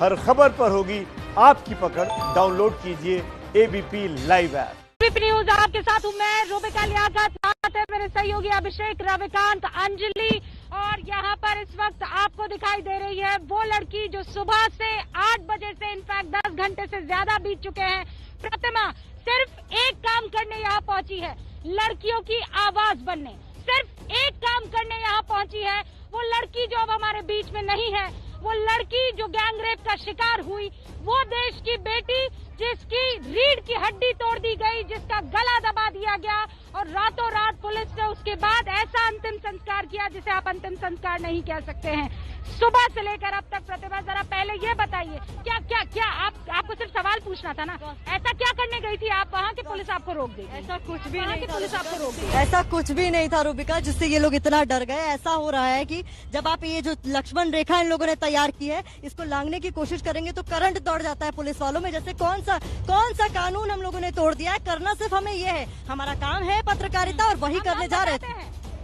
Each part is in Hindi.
हर खबर पर होगी आपकी पकड़। डाउनलोड कीजिए ABP live app. ABP news आपके साथ हूँ मैं रूबिका लियाकत, साथ है मेरे सहयोगी अभिषेक, रविकांत, अंजलि। और यहाँ पर इस वक्त आपको दिखाई दे रही है वो लड़की जो सुबह से 8 बजे से इनफैक्ट 10 घंटे से ज्यादा बीत चुके हैं। प्रतिमा सिर्फ एक काम करने यहाँ पहुंची है, लड़कियों की आवाज बनने। सिर्फ एक काम करने यहाँ पहुंची है। वो लड़की जो अब हमारे बीच में नहीं है, वो लड़की जो गैंग रेप का शिकार हुई, वो देश की बेटी जिसकी रीढ़ की हड्डी तोड़ दी गई, जिसका गला दबा दिया गया और रातों रात पुलिस ने उसके बाद ऐसा अंतिम संस्कार किया जिसे आप अंतिम संस्कार नहीं कह सकते हैं। सुबह से लेकर अब तक। प्रतिभा जरा पहले ये बताइए, क्या आपको सिर्फ सवाल पूछना था ना, ऐसा क्या करने गई थी आप वहाँ की पुलिस आपको रोक दी? ऐसा कुछ भी नहीं था, पुलिस आपको रोक दी? ऐसा कुछ भी नहीं था रूबिका, जिससे ये लोग इतना डर गए। ऐसा हो रहा है कि जब आप ये जो लक्ष्मण रेखा इन लोगों ने तैयार की है, इसको लांघने की कोशिश करेंगे तो करंट दौड़ जाता है पुलिस वालों में। जैसे कौन सा कानून हम लोगों ने तोड़ दिया है। करना सिर्फ हमें ये है, हमारा काम है पत्रकारिता और वही करने जा रहे थे।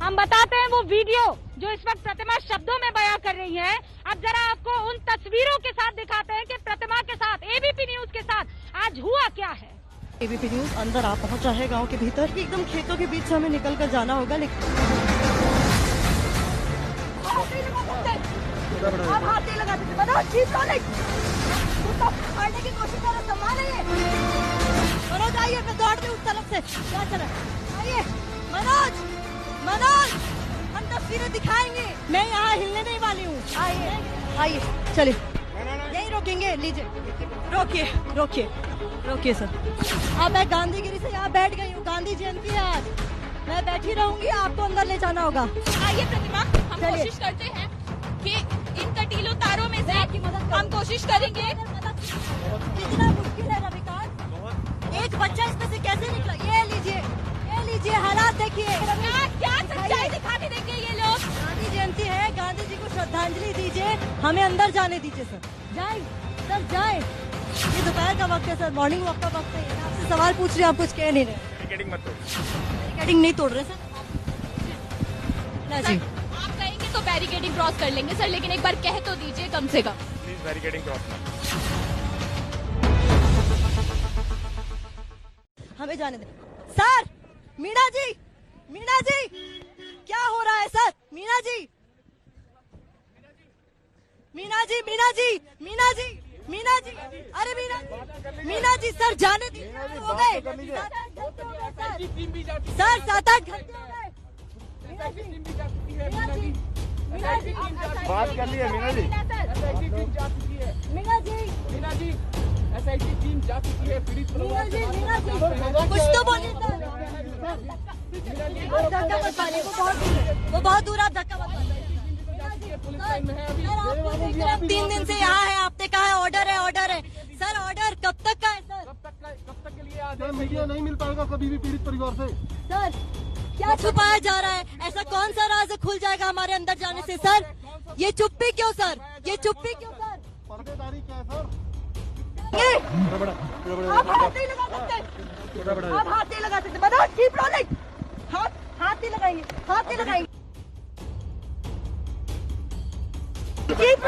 हम बताते हैं वो वीडियो जो इस वक्त प्रतिमा शब्दों में बयां कर रही है। अब जरा आपको उन तस्वीरों के साथ दिखाते हैं कि प्रतिमा के साथ, एबीपी न्यूज के साथ आज हुआ क्या है। एबीपी न्यूज अंदर आ पहुंचा है गांव के भीतर, एकदम खेतों के बीच से हमें निकल कर जाना होगा। लेकिन आप हाथ नहीं लगाते थे, बताओ मारने की कोशिश कर रहे, सम्मान है ये। मनोज आइए, मैं दौड़ रही उस तरफ से। क्या चला? आइए मनोज, हम तस्वीरें दिखाएंगे। मैं यहाँ हिलने नहीं वाली हूँ। आइए चलिए, यही रोकेंगे। लीजिए, रोकिए सर। अब मैं गांधीगिरी से यहाँ बैठ गई हूँ, गांधी जयंती है आज, मैं बैठी रहूंगी। आपको अंदर ले जाना होगा। आइए प्रतिमा, हम कोशिश करते हैं कि इन कटीलों तारों में से हम कोशिश करेंगे। कितना मुश्किल है रविकांत, एक बच्चा इसमें से कैसे निकला? ये लीजिए हालात देखिए। क्या सच्चाई दिखाते देखिए ये लोग। गांधी जयंती है, गांधी जी को श्रद्धांजलि दीजिए, हमें अंदर जाने दीजिए सर। जाए। ये दोपहर का वक्त है सर, मॉर्निंग वॉक का वक्त है। आपसे सवाल पूछ रही हूँ, आप कुछ कह नहीं रहे। बैरिकेडिंग नहीं तोड़ रहे सर ना जी। आप कहेंगे तो बैरिकेडिंग क्रॉस कर लेंगे सर, लेकिन एक बार कह तो दीजिए कम से कम। Please barricading cross. हमें जाने दें सर। मीना जी, क्या हो रहा है सर? मीना जी, अरे मीना जी सर, जाने दीजिए। हो गए सर, 7-8 घंटे हो गए। बात कर लिया मीना जी। एसआईटी टीम जा चुकी है। पीड़ित कुछ तो बोलिए सर। धक्का मत मारिए, वो बहुत दूर, आप धक्का मत मारिए। 3 दिन से यहाँ है, आपने कहा है ऑर्डर है सर। ऑर्डर कब तक का है सर? कब तक के लिए मीडिया नहीं मिल पाएगा कभी भी पीड़ित परिवार से। सर क्या छुपाया जा रहा है? ऐसा कौन सा राज खुल जाएगा हमारे अंदर जाने से सर? ये चुप्पी क्यों सर? पर्देदारी क्या है सर? आप हाथ नहीं लगा सकते, बताओ। Keep rolling. हाथ नहीं लगाएंगे। Keep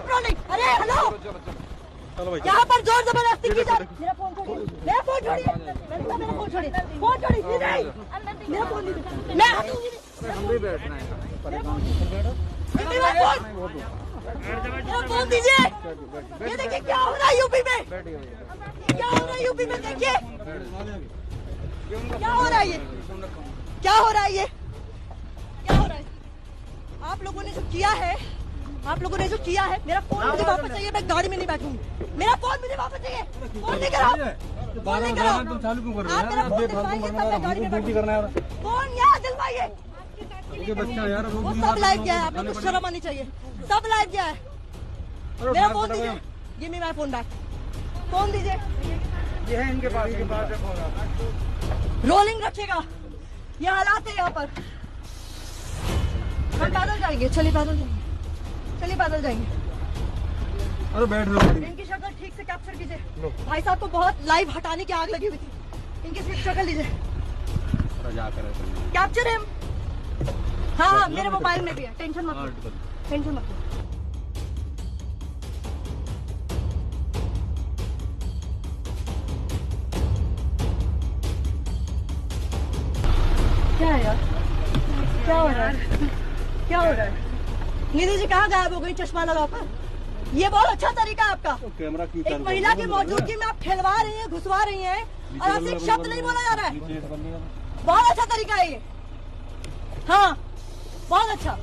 rolling. अरे हेलो, यहाँ पर जोर जबरदस्ती की जा रही है। मेरा फोन छोड़िए। मेरा फोन छोड़िए। फोन दीजिए। ये देखिए क्या हो रहा है यूपी में, देखिए क्या हो रहा है ये। आप लोगों ने जो किया है, मेरा फोन मुझे वापस चाहिए। मैं गाड़ी में नहीं बैठूंगी, मेरा फोन मुझे वापस चाहिए। फोन लेकर आओ। तुम चालू क्यों कर रहे हो? आप मेरा फोन दिलवाइए तब मैं गाड़ी में बैठूंगी। फोन यहाँ दिलवाइए। बच्चा यार, वो सब लाइव गया है, आप लोग को शर्म आनी चाहिए। सब लाइव गया है। मेरा फोन दीजिए। Give me my phone back. Phone दीजिए। ये है इनके पास रोलिंग रखेगा। ये हालात है यहाँ पर। हम पैदल जाएंगे, चलिए पैदल जाएंगे। अरे बैठ लो। इनकी शक्ल ठीक से कैप्चर कीजिए। भाई साहब को बहुत लाइव हटाने की आग लगी हुई थी। इनकी शक्ल लीजिए, कैप्चर है। हाँ मेरे मोबाइल में भी है, टेंशन मत लो। है यार? क्या हो रहा है? क्या हो रहा है? निधि जी कहाँ गायब हो गई चश्मा लगाकर? ये बहुत अच्छा तरीका है आपका। कैमरा क्यों एक महिला की मौजूदगी में आप खिलवा रही हैं, घुसवा रही हैं और आपसे एक शब्द नहीं बोला जा रहा है। बहुत अच्छा तरीका है ये। हाँ, बहुत अच्छा।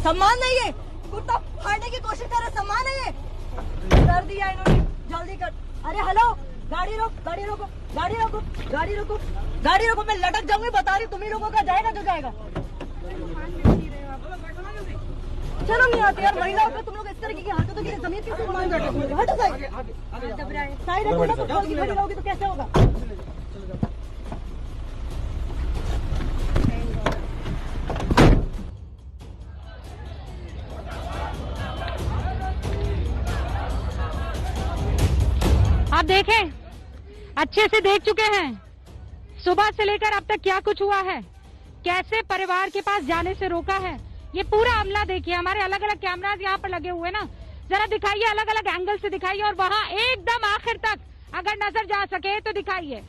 सम्मान नहीं है, कुत्ता फाड़ने की कोशिश कर रहे, सम्मान नहीं है। कर दिया इन्होंने, जल्दी कर। अरे हेलो, गाड़ी रोक, गाड़ी रोको, गाड़ी रोको, गाड़ी रोको, गाड़ी रोको। मैं लटक जाऊंगी, बता रही, तुम्ही लोगों का जाएगा जो जाएगा। चलो नहीं आते यार, महिलाओं पे तुम लोग इस तरीके की हरकतों की जमीन किसको मान बैठे? हटो साइड, साइड रखो ना, तो खड़ी रहोगी तो कैसे होगा? आप देखें, अच्छे से देख चुके हैं सुबह से लेकर अब तक क्या कुछ हुआ है, कैसे परिवार के पास जाने से रोका है। ये पूरा अमला देखिए, हमारे अलग अलग कैमराज यहाँ पर लगे हुए ना, जरा दिखाइए, अलग अलग एंगल से दिखाइए और वहाँ एकदम आखिर तक अगर नजर जा सके तो दिखाइए।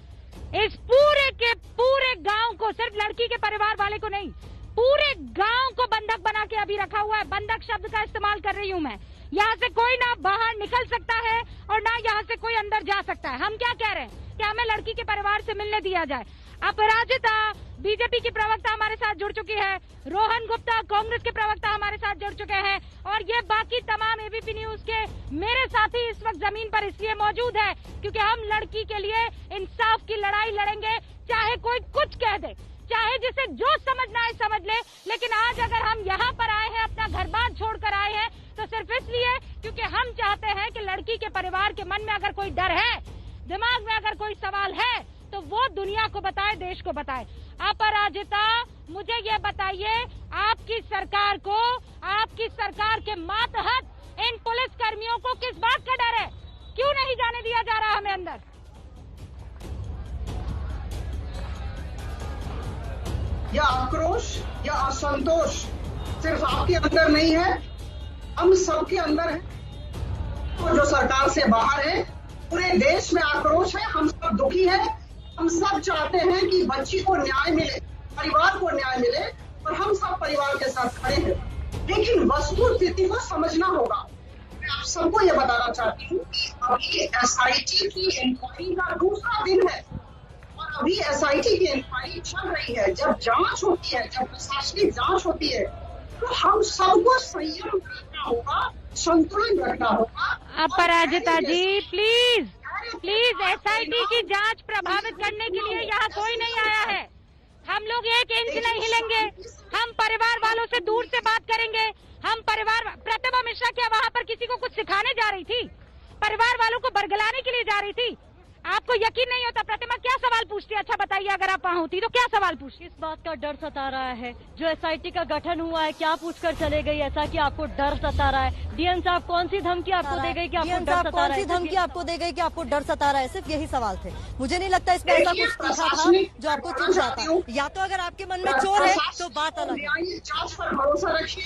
इस पूरे के पूरे गांव को, सिर्फ लड़की के परिवार वाले को नहीं, पूरे गांव को बंधक बना के अभी रखा हुआ है। बंधक शब्द का इस्तेमाल कर रही हूँ मैं। यहाँ से कोई ना बाहर निकल सकता है और ना यहाँ से कोई अंदर जा सकता है। हम क्या कह रहे हैं कि हमें लड़की के परिवार से मिलने दिया जाए। अपराजिता बीजेपी की प्रवक्ता हमारे साथ जुड़ चुकी है, रोहन गुप्ता कांग्रेस के प्रवक्ता हमारे साथ जुड़ चुके हैं और ये बाकी तमाम एबीपी न्यूज के मेरे साथी इस वक्त जमीन पर इसलिए मौजूद है क्योंकि हम लड़की के लिए इंसाफ की लड़ाई लड़ेंगे, चाहे कोई कुछ कह दे, चाहे जिसे जो समझना है समझ ले। लेकिन आज अगर हम यहाँ पर आए हैं, अपना घर बार छोड़कर आए हैं, तो सिर्फ इसलिए क्योंकि हम चाहते हैं कि लड़की के परिवार के मन में अगर कोई डर है, दिमाग में अगर कोई सवाल है, तो वो दुनिया को बताए, देश को बताए। अपराजिता, मुझे ये बताइए, आपकी सरकार को, आपकी सरकार के मातहत इन पुलिस कर्मियों को किस बात का डर है? क्यों नहीं जाने दिया जा रहा हमें अंदर? यह आक्रोश या असंतोष सिर्फ आपके अंदर नहीं है, हम सबके अंदर है। तो जो सरकार से बाहर है, पूरे देश में आक्रोश है, हम सब दुखी है। हम सब चाहते हैं कि बच्ची को न्याय मिले, परिवार को न्याय मिले और हम सब परिवार के साथ खड़े हैं। लेकिन वस्तु स्थिति को समझना होगा। मैं आप सबको ये बताना चाहती हूँ कि अभी एसआईटी की इंक्वायरी का दूसरा दिन है और अभी एसआईटी की इंक्वायरी चल रही है। जब जांच होती है, जब प्रशासनिक जांच होती है, तो हम सबको संयम रखना होगा, संतुलन रखना होगा। अपराजिता जी प्लीज प्लीज, एसआईटी की जांच प्रभावित करने के लिए यहाँ कोई नहीं आया है। हम लोग एक इंच नहीं हिलेंगे। हम परिवार वालों से दूर से बात करेंगे। हम परिवार, प्रतिभा मिश्रा क्या वहाँ पर किसी को कुछ सिखाने जा रही थी? परिवार वालों को बरगलाने के लिए जा रही थी? आपको यकीन नहीं होता प्रतिमा क्या सवाल पूछती? अच्छा बताइए, अगर आप वहाँ होती तो क्या सवाल पूछती? इस बात का डर सता रहा है, जो एसआईटी का गठन हुआ है, क्या पूछकर चले गई ऐसा कि आपको डर सता रहा है? डीएम साहब कौन सी धमकी आपको दे गई कि आपको डर सता रहा है? कौन सी धमकी आपको दे गई कि आपको डर सता रहा है? सिर्फ यही सवाल थे। मुझे नहीं लगता इसमें ऐसा कुछ पूछा था जो आपको चुभ जाता। या तो अगर आपके मन में चोर है तो बात अलग है। जांच पर भरोसा रखिए।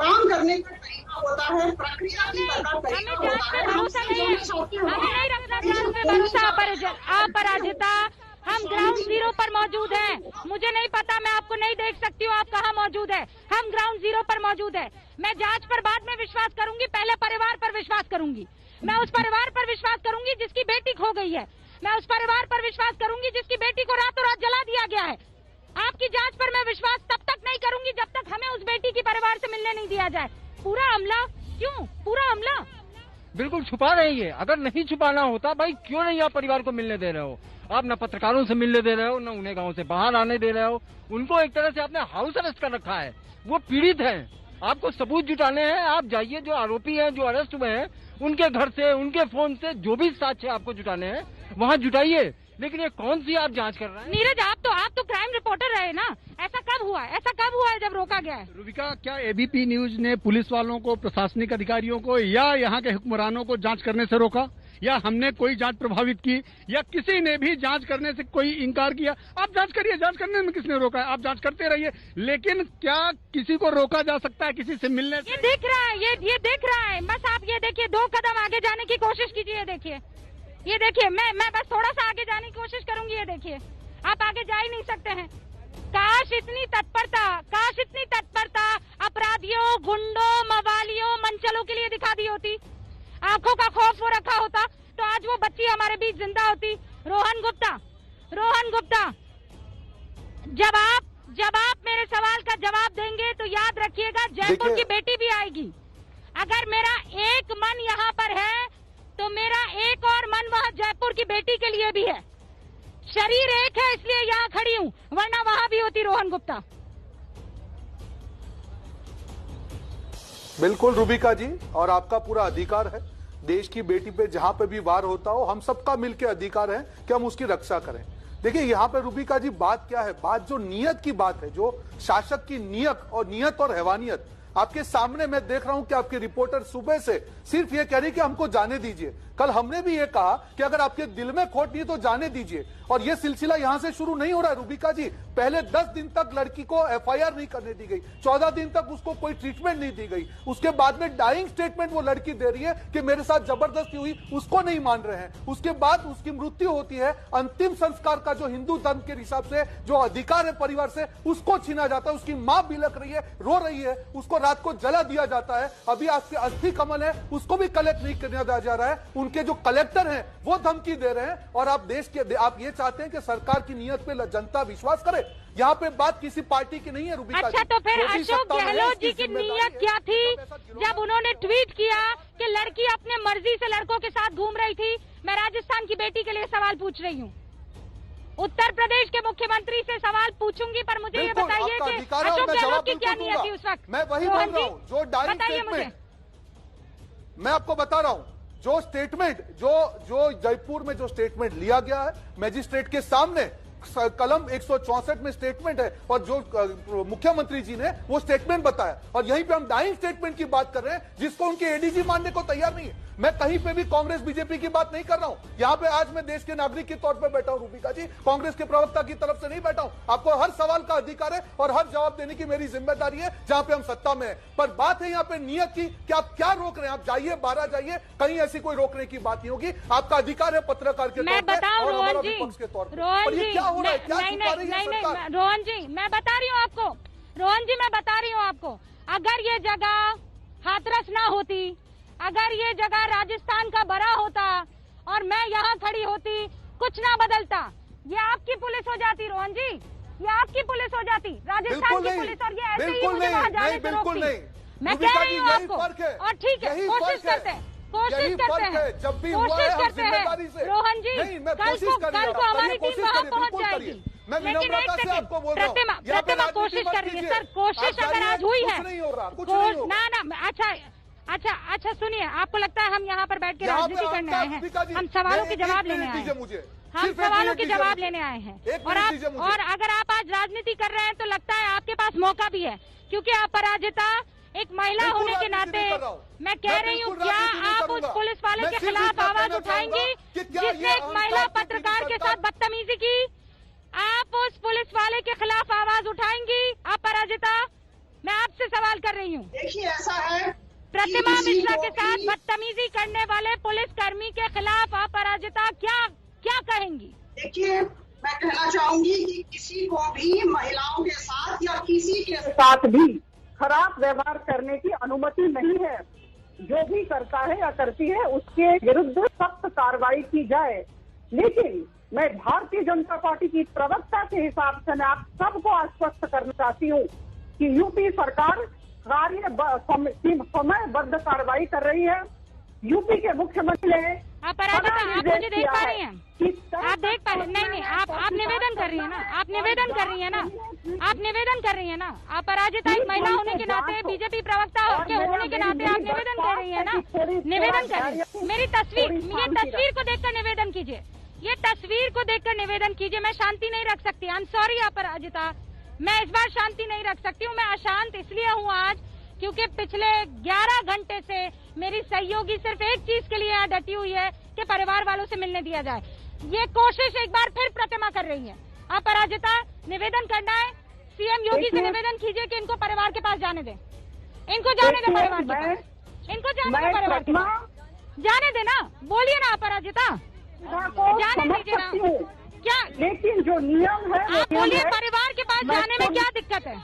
काम करने का तरीका होता है, प्रक्रिया की तरीका होता है। हमें नहीं रखना जांच पे भरोसा। अपराजिता, हम ग्राउंड जीरो पर मौजूद हैं। मुझे नहीं पता, मैं आपको नहीं देख सकती हूँ आप कहाँ मौजूद है। हम ग्राउंड जीरो पर मौजूद है। मैं जांच पर बाद में विश्वास करूंगी, पहले परिवार पर विश्वास करूंगी। मैं उस परिवार पर विश्वास करूंगी जिसकी बेटी खो गई है। मैं उस परिवार पर विश्वास करूंगी जिसकी बेटी को रातों रात जला दिया गया है। आपकी जांच पर मैं विश्वास तब तक नहीं करूंगी जब तक हमें उस बेटी की परिवार से मिलने नहीं दिया जाए। पूरा अमला क्यों? पूरा अमला बिल्कुल छुपा रही है। अगर नहीं छुपाना होता भाई, क्यों नहीं आप परिवार को मिलने दे रहे हो? आप न पत्रकारों से मिलने दे रहे हो, न उन्हें गांव से बाहर आने दे रहे हो। उनको एक तरह से आपने हाउस अरेस्ट कर रखा है। वो पीड़ित हैं, आपको सबूत जुटाने हैं। आप जाइए, जो आरोपी हैं, जो अरेस्ट हुए हैं, उनके घर से, उनके फोन से जो भी साक्ष्य आपको जुटाने हैं वहाँ जुटाइए। लेकिन ये कौन सी आप जांच कर रहे हैं? नीरज, आप तो क्राइम रिपोर्टर रहे ना। ऐसा कब हुआ? ऐसा कब हुआ है जब रोका गया है? रूबिका, क्या एबीपी न्यूज ने पुलिस वालों को, प्रशासनिक अधिकारियों को या यहाँ के हुक्मरानों को जांच करने से रोका? या हमने कोई जांच प्रभावित की? या किसी ने भी जांच करने से कोई इनकार किया? आप जांच करिए, जांच करने में किसने रोका है? आप जांच करते रहिए। लेकिन क्या किसी को रोका जा सकता है किसी से मिलने से? ये दिख रहा है, ये दिख रहा है। बस आप ये देखिए, 2 कदम आगे जाने की कोशिश कीजिए। ये देखिए, मैं बस थोड़ा सा आगे जाने की कोशिश करूंगी। ये देखिए, आप आगे जा ही नहीं सकते हैं। काश इतनी तत्परता अपराधियों, गुंडों, मवालियों, मंचलों के लिए दिखा दी होती, आंखों का खौफ वो रखा होता, तो आज वो बच्ची हमारे बीच जिंदा होती। रोहन गुप्ता, जब आप मेरे सवाल का जवाब देंगे तो याद रखिएगा जयपुर की बेटी भी आएगी। अगर मेरा एक मन यहाँ पर है तो मेरा एक और मन वहाँ जयपुर की बेटी के लिए भी है। शरीर एक है इसलिए यहाँ खड़ी हूँ, वरना वहाँ भी होती रोहन गुप्ता। बिल्कुल रूबिका जी, और आपका पूरा अधिकार है, देश की बेटी पे जहां पे भी वार होता हो, हम सबका मिलकर अधिकार है कि हम उसकी रक्षा करें। देखिए यहाँ पे रूबिका जी बात क्या है, बात जो नियत की बात है, जो शासक की नियत और हैवानियत आपके सामने मैं देख रहा हूं कि आपके रिपोर्टर सुबह से सिर्फ ये कह रही कि हमको जाने दीजिए। कल हमने भी ये कहा कि अगर आपके दिल में खोट नहीं तो जाने दीजिए, और ये सिलसिला यहां से शुरू नहीं हो रहा है रूबिका जी। पहले 10 दिन तक लड़की को एफआईआर नहीं करने दी गई, 14 दिन तक उसको कोई ट्रीटमेंट नहीं दी गई। उसके बाद में डाइंग स्टेटमेंट वो लड़की दे रही है कि मेरे साथ जबरदस्ती हुई, उसको नहीं मान रहे हैं। उसके बाद उसकी मृत्यु होती है, अंतिम संस्कार का जो हिंदू धर्म के हिसाब से जो अधिकार है परिवार से, उसको छीना जाता है। उसकी मां बिलख रही है, रो रही है, उसको रात को जला दिया जाता है। अभी आपके अस्थि कमल है उसको भी कलेक्ट नहीं करने दिया जा रहा है, उनके जो कलेक्टर हैं वो धमकी दे रहे हैं। और आप आप ये चाहते हैं कि सरकार की नीयत पे जनता विश्वास करे। यहाँ पे बात किसी पार्टी की नहीं है रूबिका अच्छा, तो फिर अशोक गहलोत जी की नीयत क्या थी जब उन्होंने ट्वीट किया कि लड़की अपने मर्जी से लड़कों के साथ घूम रही थी? मैं राजस्थान की बेटी के लिए सवाल पूछ रही हूँ, उत्तर प्रदेश के मुख्यमंत्री से सवाल पूछूंगी, पर मुझे ये बताइए कि अशोक गहलोत की क्या नीयत थी उस वक्त? मैं वही बोल रहा हूँ, जो डाइंग स्टेटमेंट मैं आपको बता रहा हूँ, जो स्टेटमेंट जो जयपुर में जो स्टेटमेंट लिया गया है मजिस्ट्रेट के सामने, कलम 164 में स्टेटमेंट है, और जो मुख्यमंत्री जी ने वो स्टेटमेंट बताया, और यहीं पे हम डाइंग स्टेटमेंट की बात कर रहे हैं जिसको उनके एडीजी मानने को तैयार नहीं है। मैं कहीं पे भी कांग्रेस बीजेपी की बात नहीं कर रहा हूं, यहाँ पे आज मैं देश के नागरिक के तौर पे बैठा हूं रूबिका जी, कांग्रेस के प्रवक्ता की तरफ से नहीं बैठा हूं। आपको हर सवाल का अधिकार है और हर जवाब देने की मेरी जिम्मेदारी है जहां पे हम सत्ता में है। पर बात है यहाँ पे नियत की कि आप क्या रोक रहे हैं। आप जाइए, 12 जाइए, कहीं ऐसी कोई रोकने की बात नहीं होगी। आपका अधिकार है पत्रकार के तौर पर और हमारा विपक्ष के तौर पर। ये क्या हो रहा है, क्या छुपा रही है सरकार? रोहन जी मैं बता रही हूँ आपको, अगर ये जगह हाथरस ना होती, अगर ये जगह राजस्थान का बड़ा होता और मैं यहाँ खड़ी होती, कुछ ना बदलता, ये आपकी पुलिस हो जाती रोहन जी, ये आपकी पुलिस हो जाती, राजस्थान की पुलिस, और ये ऐसे ही मुझे वहाँ जाने से रोकती। मैं कह रही हूँ आपको, और ठीक है, कोशिश करते हैं जब भी रोहन जी, कल को हमारी टीम वहाँ पहुँच जाएगी। मैं विनम्रता से आपको बोल रहा हूँ, प्रतिमा कोशिश कर रही है सर, कोशिश अगर आज हुई है ना, अच्छा सुनिए, आपको लगता है हम यहाँ पर बैठ के राजनीति करने आए हैं? हम सवालों के जवाब लेने आए हैं, हम सवालों के जवाब लेने आए हैं। और अगर आप आज राजनीति कर रहे हैं तो लगता है आपके पास मौका भी है, क्योंकि आप पराजिता एक महिला होने के नाते मैं कह रही हूँ, क्या आप उस पुलिस वाले के खिलाफ आवाज उठाएंगी जिसने एक महिला पत्रकार के साथ बदतमीजी की? आप उस पुलिस वाले के खिलाफ आवाज उठाएंगी? आप पराजिता, मैं आपसे सवाल कर रही हूँ। देखिए ऐसा है, प्रतिमा मिश्रा के साथ बदतमीजी करने वाले पुलिस कर्मी के खिलाफ आप पराजिता क्या कहेंगी? देखिए, मैं कहना चाहूंगी कि किसी को भी महिलाओं के साथ या किसी के साथ भी खराब व्यवहार करने की अनुमति नहीं है। जो भी करता है या करती है उसके विरुद्ध सख्त कार्रवाई की जाए। लेकिन मैं भारतीय जनता पार्टी की प्रवक्ता के हिसाब से मैं आप सबको आश्वस्त करना चाहती हूँ कि यूपी सरकार समयबद्ध कार्रवाई कर रही है। यूपी के मुख्यमंत्री ने आप मुझे देख पा रही हैं, आप देख पा रहे? नहीं, आप निवेदन कर रही है ना, आप निवेदन कर रही है ना, आप पराजिता एक महिला होने के नाते, बीजेपी प्रवक्ता के होने के नाते आप निवेदन कर रही है ना, निवेदन कर रही है। मेरी तस्वीर, ये तस्वीर को देखकर निवेदन कीजिए, ये तस्वीर को देखकर निवेदन कीजिए। मैं शांति नहीं रख सकती, आई एम सॉरी अपराजिता, मैं इस बार शांति नहीं रख सकती हूँ। मैं अशांत इसलिए हूँ आज क्योंकि पिछले 11 घंटे से मेरी सहयोगी सिर्फ एक चीज के लिए यहाँ डटी हुई है कि परिवार वालों से मिलने दिया जाए। ये कोशिश एक बार फिर प्रतिमा कर रही है। अपराजिता, निवेदन करना है, सीएम योगी से निवेदन कीजिए कि इनको परिवार के पास जाने दें, इनको जाने दें परिवार के पास, इनको जाने दें परिवार के पास, जाने देना, बोलिए ना अपराजिता, जाने दीजिए ना, क्या लेकिन जो नियम है आप बोलिए, परिवार के पास जाने में क्या दिक्कत है?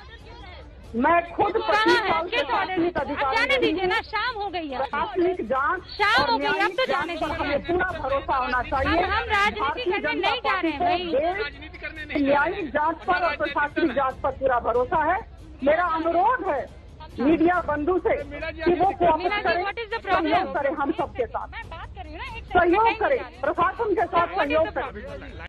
मैं खुद कहाँ है? किस ऑर्डर से? अब जाने दीजिए ना, शाम हो गई है। प्राथमिक जांच शाम हो गई, अब तो जाने दीजिए। हमें पूरा भरोसा होना चाहिए। हम राजनीति करने नहीं जा रहे हैं भाई। न्यायिक जांच पर और प्रशासनिक जांच पर पूरा भरोसा है। मेरा अनुरोध है मीडिया बंधु से कि वो कोऑपरेट करें, सहयोग करें हम सबके साथ, मैं बात कर रही हूँ ना, सहयोग करें, प्रशासन के साथ सहयोग करें।